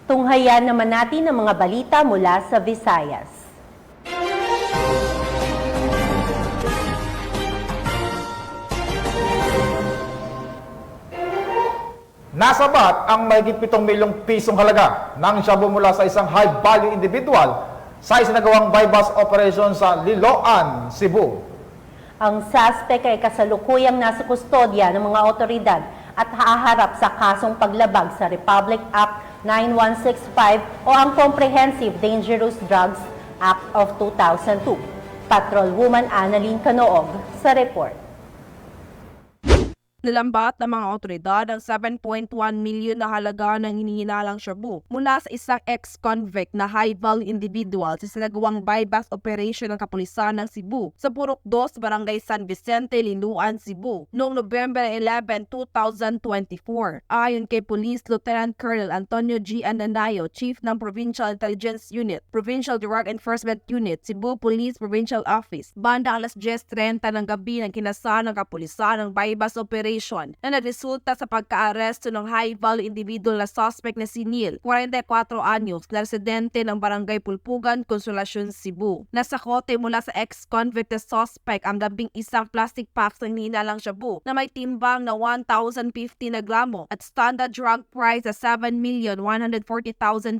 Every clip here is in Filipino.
Tunghayan naman natin ang mga balita mula sa Visayas. Nasabat ang mahigit 7 milyong pisong halaga ng shabu mula sa isang high-value individual sa isinagawang buy-bust operation sa Liloan, Cebu. Ang suspect ay kasalukuyang nasa kustodya ng mga otoridad at haharap sa kasong paglabag sa Republic Act 9165 o ang Comprehensive Dangerous Drugs Act of 2002. Patrolwoman Annalyn Canoog sa report. Nilambat ng mga otoridad ang 7.1 milyon na halaga ng hinihinalang shabu mula sa isang ex-convict na high-value individual sa sinagawang buy-bust operation ng kapulisan ng Cebu sa Purok 2, Barangay San Vicente, Liloan, Cebu noong November 11, 2024. Ayon kay Police Lieutenant Colonel Antonio G. Ananayo, Chief ng Provincial Intelligence Unit, Provincial Drug Enforcement Unit, Cebu Police Provincial Office, banda alas 10:30 ng gabi ng kinasahan ng kapulisan ng buy-bust operation na nagresulta sa pagka-aresto ng high-value individual na suspect na si Neil, 44 anyos, na residente ng Barangay Pulpugan, Consolacion, Cebu. Nasa kote mula sa ex-convict na suspect ang 11 plastic packs ng hinihinalang shabu na may timbang na 1,050 na gramo at standard drug price na 7,140,000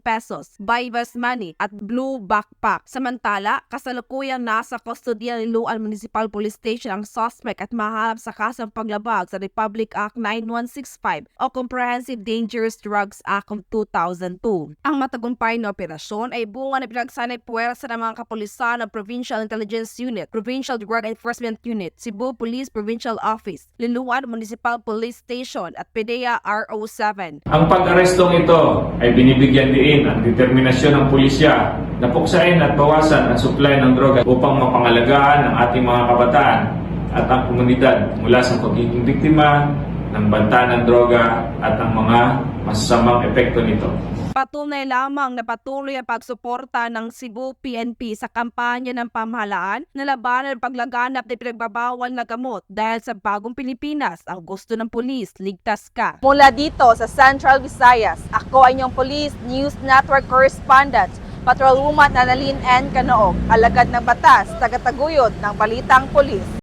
pesos, buy-bust money at blue backpack. Samantala, kasalukuyang nasa kustodiya ng Liloan Municipal Police Station ang suspect at maharap sa kasang paglabag sa Republic Act 9165 o Comprehensive Dangerous Drugs Act of 2002. Ang matagumpay na operasyon ay bunga ng pinagsanay puwersa ng mga kapulisan ng Provincial Intelligence Unit, Provincial Drug Enforcement Unit, Cebu Police Provincial Office, Liloan Municipal Police Station at PDEA RO7. Ang pag-arestong ito ay binibigyan diin ang determinasyon ng pulisya na puksain at bawasan ang supply ng droga upang mapangalagaan ang ating mga kabataan at ang komunidad mula sa pagiging biktima ng banta ng droga at ang mga masasamang epekto nito. Patunay lamang na patuloy ang pagsuporta ng Cebu PNP sa kampanya ng pamahalaan na labanan ang paglaganap ng pinagbabawal na gamot dahil sa bagong Pilipinas, ang gusto ng pulis, ligtas ka. Mula dito sa Central Visayas, ako ay inyong Police News Network Correspondent, Patrolwoman Annalyn N. Canoog, alagad ng batas, tagataguyod ng Balitang Pulis.